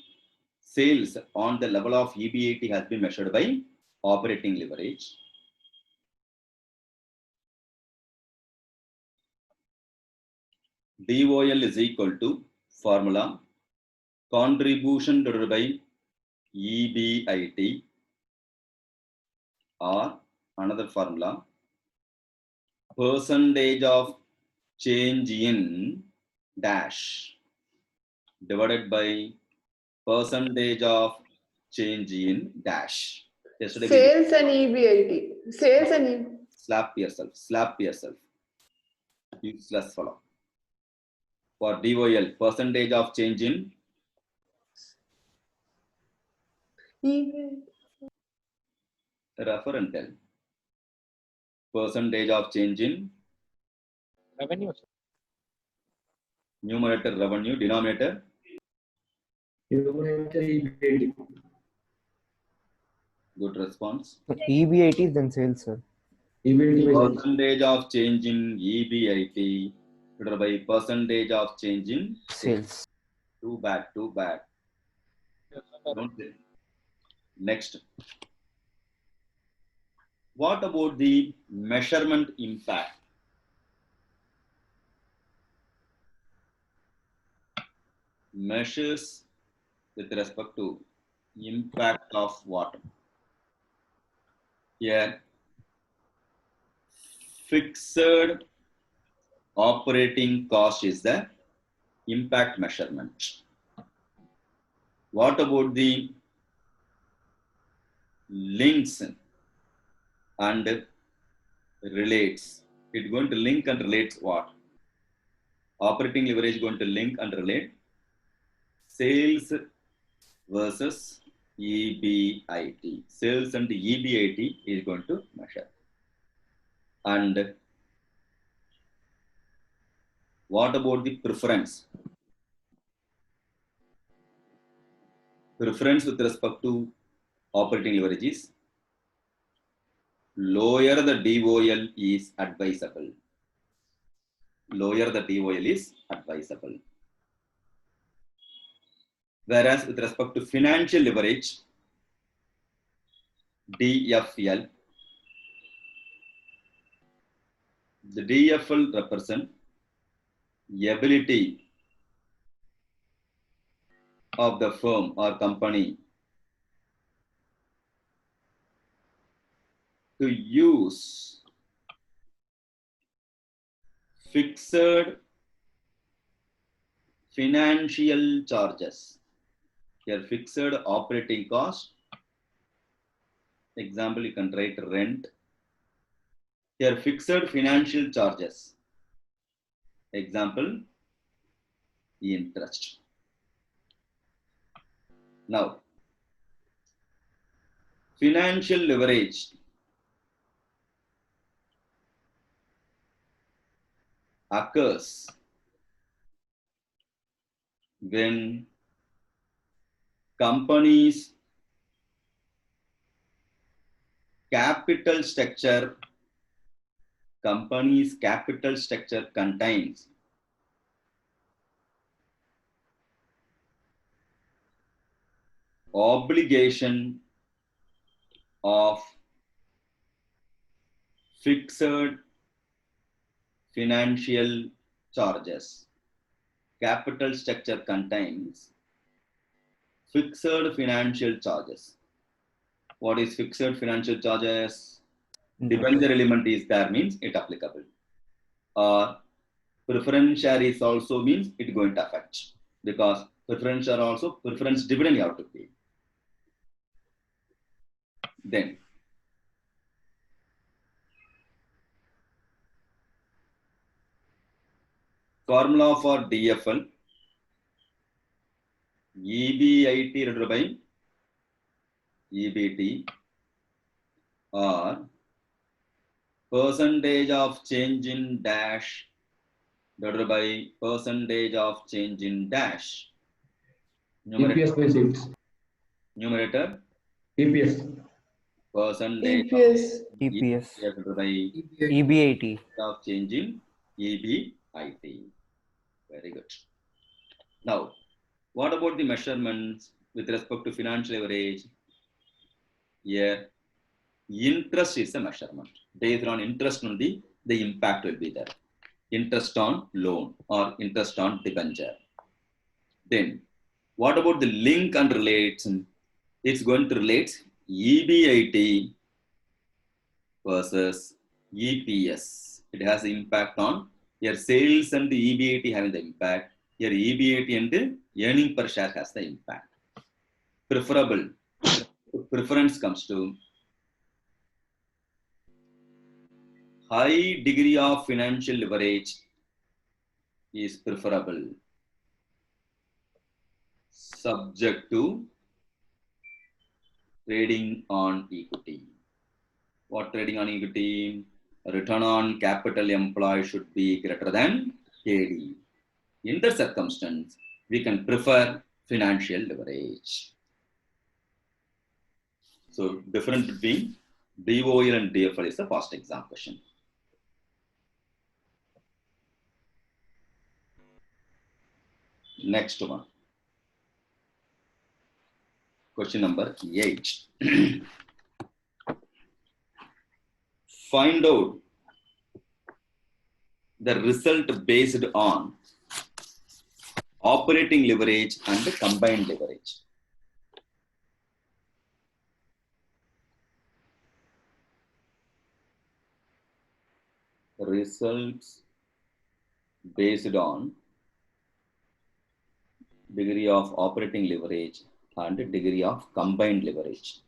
sales on the level of EBIT has been measured by operating leverage. DOL is equal to formula contribution divided by EBIT, or another formula percentage of change in dash divided by percentage of change in dash. Yesterday Sales and EBIT. Sales and slap yourself. Useless fellow. For DOL, percentage of change in EBIT. refer and tell. Percentage of change in Revenue, sir. numerator revenue, denominator Numerator EBIT. good response. EBIT is then sales, sir. EBIT by sales. Percentage of change in EBIT divided by percentage of change in Sales. Too bad. Don't say. Next. What about the measurement impact? Measures with respect to impact of what? Here, fixed operating cost is the impact measurement. What about the links and relates? It's going to link and relate what? Operating leverage going to link and relate sales versus EBIT. Sales and EBIT is going to measure. And what about the preference? Preference with respect to operating leverage is lower the DOL is advisable. Lower the DOL is advisable. Whereas with respect to financial leverage, DFL, the DFL represent ability of the firm or company to use fixed financial charges. Here, fixed operating cost. Example, you can write rent. Here, fixed financial charges. Example, interest. Now, financial leverage occurs when companies' capital structure contains obligation of fixed financial charges. Capital structure contains fixed financial charges. What is fixed financial charges? Debenture element is there means it applicable. Or preference share is also means it going to affect, because preference share also preference dividend you have to pay. Then Formula for DFL, EBIT divided by EBT, or percentage of change in dash divided by percentage of change in dash. EPS by sales. Numerator, EPS. percentage EPS. EPS. divided by EBIT. of change in EBIT. Very good. Now, what about the measurements with respect to financial leverage? Here, interest is a measurement. Based on interest only, the impact will be there. Interest on loan or interest on debenture. Then, what about the link and relates? It's going to relate EBIT versus EPS. It has impact on your sales, and the EBIT having the impact. Your EBIT and the earning per share has the impact. Preferable. Preference comes to high degree of financial leverage is preferable, subject to trading on equity. What trading on equity? Return on capital employed should be greater than KD. In that circumstance, we can prefer financial leverage. So, difference between DOL and DFL is the first exam question. Next one. Question number 8. Find out the result based on operating leverage and combined leverage. Results based on degree of operating leverage and degree of combined leverage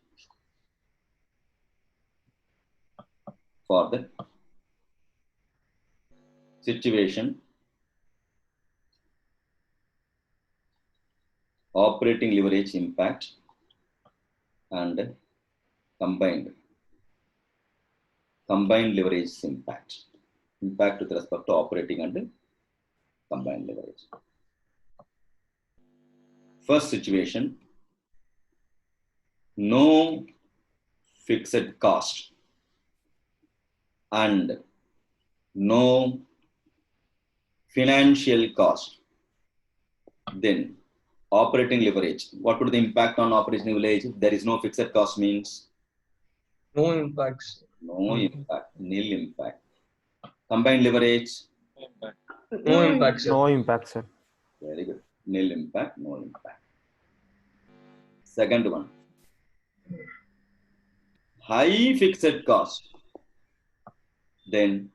for the situation operating leverage impact and combined leverage impact with respect to operating and combined leverage. First situation, no fixed cost and no financial cost. Then operating leverage. What would the impact on operating leverage? There is no fixed cost means No impacts. no impact, nil impact. Combined leverage, No impact, sir. No impact, sir. very good. Nil impact, no impact. Second one, high fixed cost, then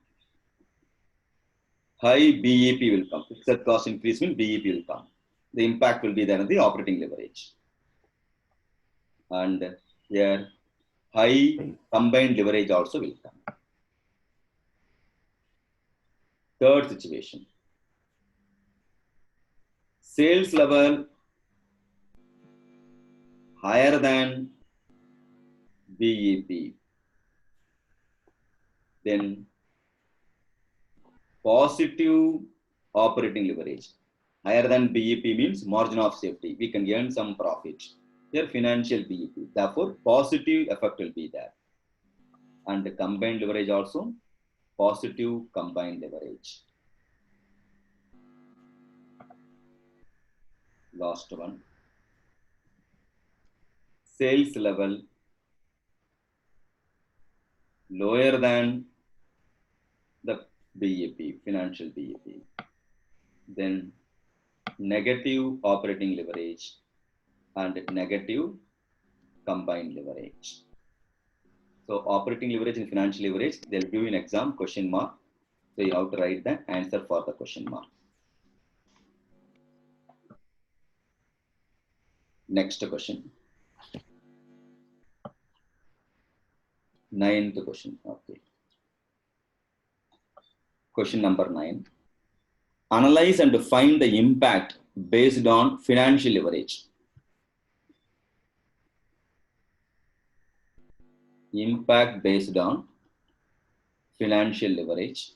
high BEP will come. Fixed cost increase means BEP will come. The impact will be there on the operating leverage. And here, high combined leverage also will come. Third situation, sales level higher than BEP, then positive operating leverage. Higher than BEP means margin of safety. We can earn some profit. Here financial BEP. Therefore, positive effect will be there. And the combined leverage also, positive combined leverage. Last one. Sales level lower than the BEP, financial BEP. Then negative operating leverage and negative combined leverage. So operating leverage and financial leverage, they'll give you an exam question mark. So you have to write the answer for the question mark. Next question. 9th question. Okay. Question number 9. Analyze and find the impact based on financial leverage. Impact based on financial leverage.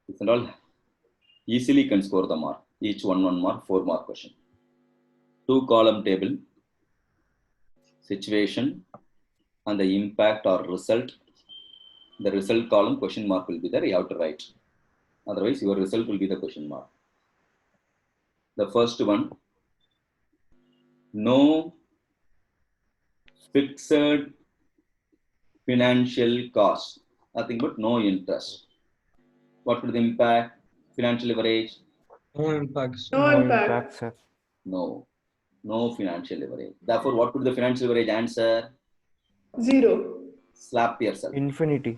It's all easily can score the mark. Each one mark, 4 mark question. 2 column table, situation, and the impact or result. The result column question mark will be there. You have to write. Otherwise, your result will be the question mark. The first one, no fixed financial cost. Nothing but no interest. What will the impact? Financial leverage? No impact, sir. No No impact. impact, sir. No. No financial leverage. Therefore, what would the financial leverage answer? 0. Slap yourself. Infinity.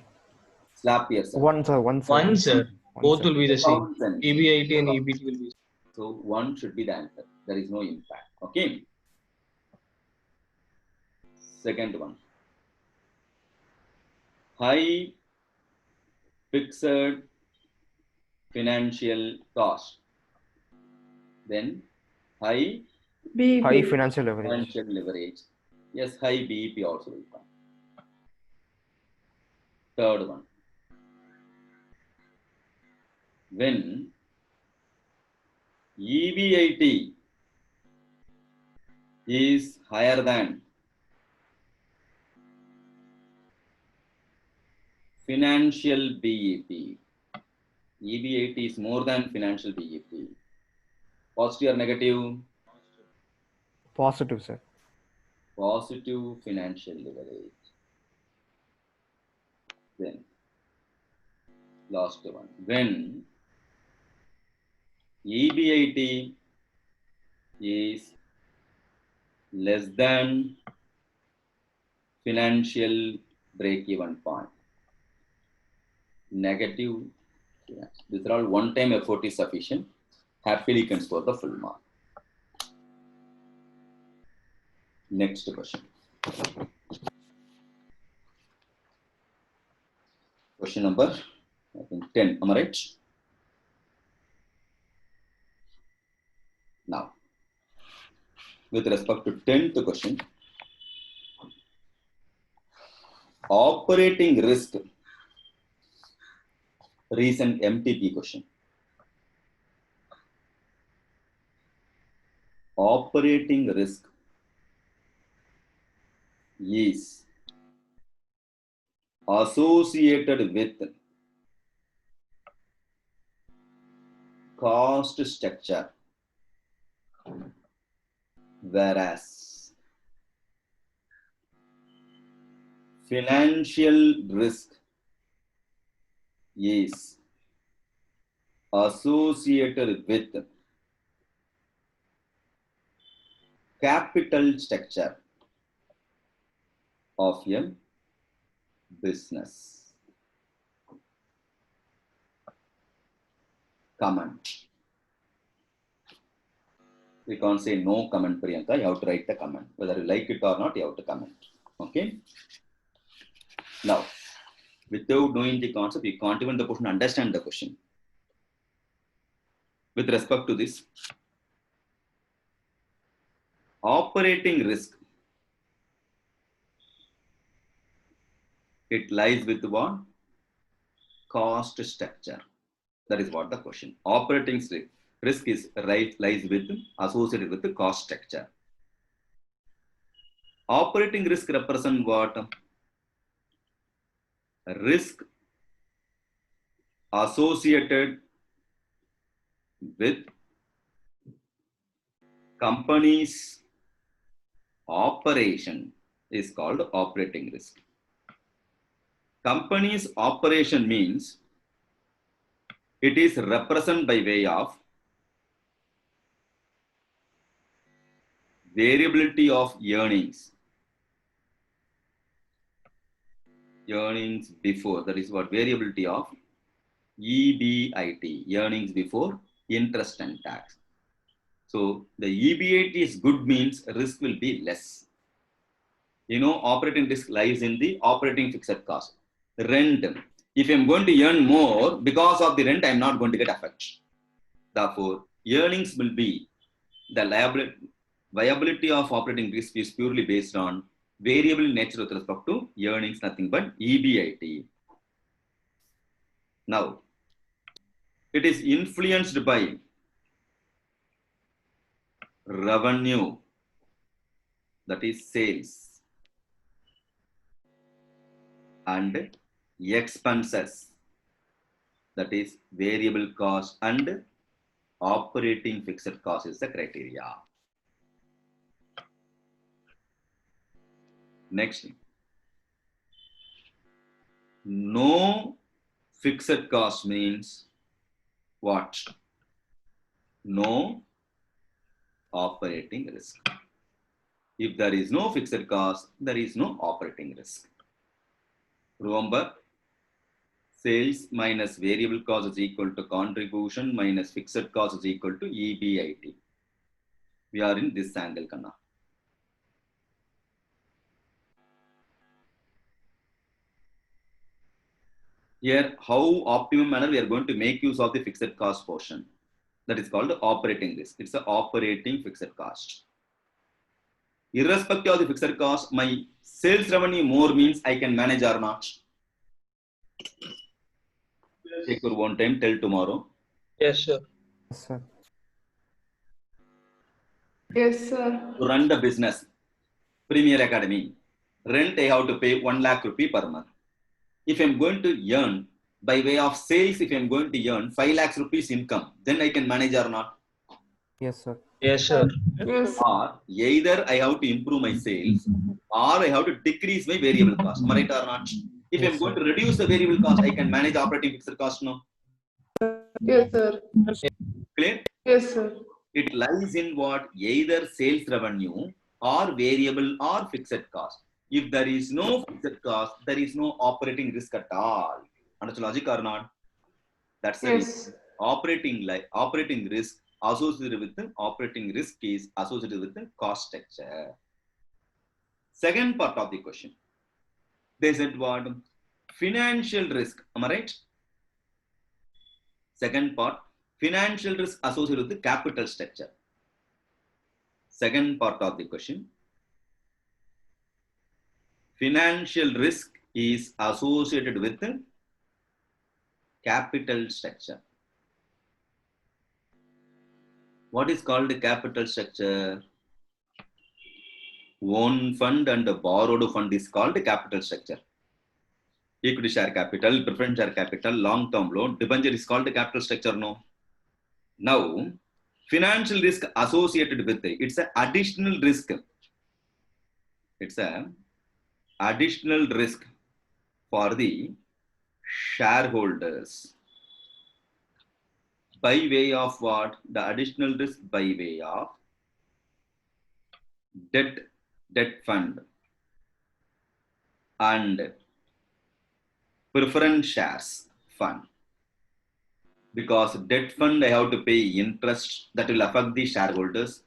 Slap yourself. 1, sir. 1, sir. 1, sir. One, Both sir. will be the same. Common sense. EBIT and EBT will be. So 1 should be the answer. There is no impact. Okay. Second one. High fixed financial cost. Then high BEP. High financial leverage. financial leverage. Yes, high BEP also will come. Third one. When EBIT is higher than financial BEP. EBIT is more than financial BEP. Positive or negative? Positive, sir. Positive financial leverage. Then, last one. When EBIT is less than financial break-even point. Negative. Yes. These are all one-time effort is sufficient. Happily can score the full mark. Next question. Question number, I think 10. Am I right? Now, with respect to 10th question, operating risk, recent MTP question. Operating risk is associated with cost structure, whereas financial risk is associated with capital structure of a business. Comment. We can't say no comment, Priyanka. You have to write the comment. Whether you like it or not, you have to comment. Okay. Now, without knowing the concept, you can't even the person understand the question. With respect to this, operating risk, it lies with what? Cost structure. That is what the question. Operating risk is lies with associated with the cost structure. Operating risk represent what? Risk associated with company's operation is called operating risk. Company's operation means it is represented by way of variability of earnings. Earnings before, that is what variability of EBIT, earnings before interest and tax. So the EBIT is good means risk will be less. You know, operating risk lies in the operating fixed cost. Rent, If I'm going to earn more because of the rent, I'm not going to get affected. Therefore, earnings will be the viability of operating risk is purely based on variable nature with respect to earnings, nothing but EBIT. Now, it is influenced by revenue, that is sales, and expenses, that is variable cost, and operating fixed cost is the criteria. Next, no fixed cost means what? No operating risk. If there is no fixed cost, there is no operating risk. Remember, sales minus variable cost is equal to contribution minus fixed cost is equal to EBIT. We are in this angle, Kanna. Here, how optimum manner we are going to make use of the fixed cost portion. That is called operating risk. It's an operating fixed cost. Irrespective of the fixed cost, my sales revenue more means I can manage or not. Take your one time till tomorrow. Yes, sir. Yes, sir. Yes, sir. To run the business, Premier Academy, rent I have to pay 1 lakh rupee per month. If I'm going to earn by way of sales, if I'm going to earn 5 lakhs rupees income, then I can manage or not. Yes, sir. Yes, sir. Yes. Or either I have to improve my sales or I have to decrease my variable cost. Am I right or not? If Yes, I'm going sir. to reduce the variable cost, I can manage operating fixed cost. No. Yes, sir. Clear? Yes, sir. It lies in what? Either sales revenue or variable or fixed cost. If there is no fixed cost, there is no operating risk at all. Understand logic or not? That's the Yes. reason. Operating risk associated with the operating risk is associated with the cost structure. Second part of the question. They said what? Financial risk. Am I right? Second part. Financial risk associated with the capital structure. Second part of the question. Financial risk is associated with the capital structure. What is called the capital structure? Own fund and borrowed fund is called the capital structure. Equity share capital, preference share capital, long-term loan, debenture is called the capital structure. No. Now, financial risk associated with it, it's an additional risk. It's an additional risk for the shareholders. By way of what? The additional risk by way of debt fund and preference shares fund. Because debt fund I have to pay interest that will affect the shareholders.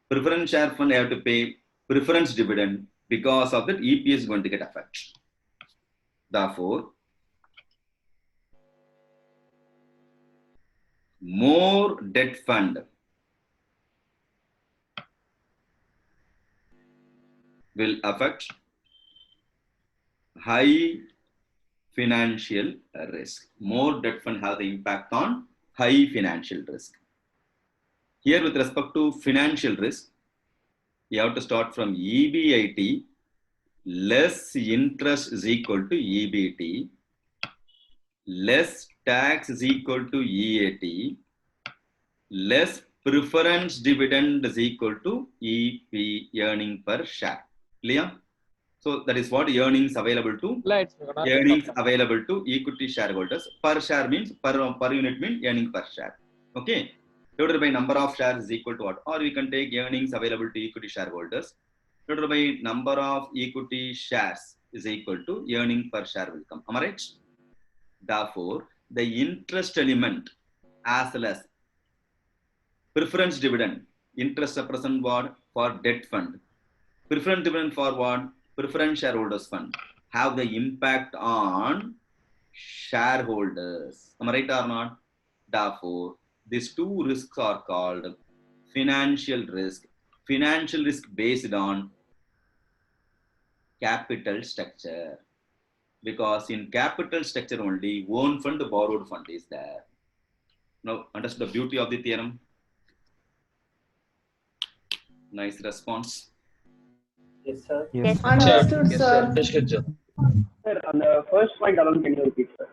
Preference share fund I have to pay preference dividend. Because of that, EPS is going to get affected. Therefore, more debt fund will affect high financial risk. More debt fund have the impact on high financial risk. Here, with respect to financial risk, you have to start from EBIT less interest is equal to EBT less tax is equal to EAT less preference dividend is equal to EP, earning per share. Clear? So that is what earnings available to earnings available to equity shareholders. Per share means per unit means earning per share. Okay. Divided by number of shares is equal to what? Or we can take earnings available to equity shareholders divided by number of equity shares is equal to earning per share will come. Am I right? Therefore, the interest element as well as preference dividend, interest represent what? For debt fund. Preference dividend for what? Preference shareholders fund have the impact on shareholders. Am I right or not? Therefore, these two risks are called financial risk. Financial risk based on capital structure. Because in capital structure only, own fund, borrowed fund is there. Now, understand the beauty of the theorem? Nice response. Yes, sir. Yes. Understood, Yes, sir. Understood, sir. Sir, on the first point alone, can you repeat, sir?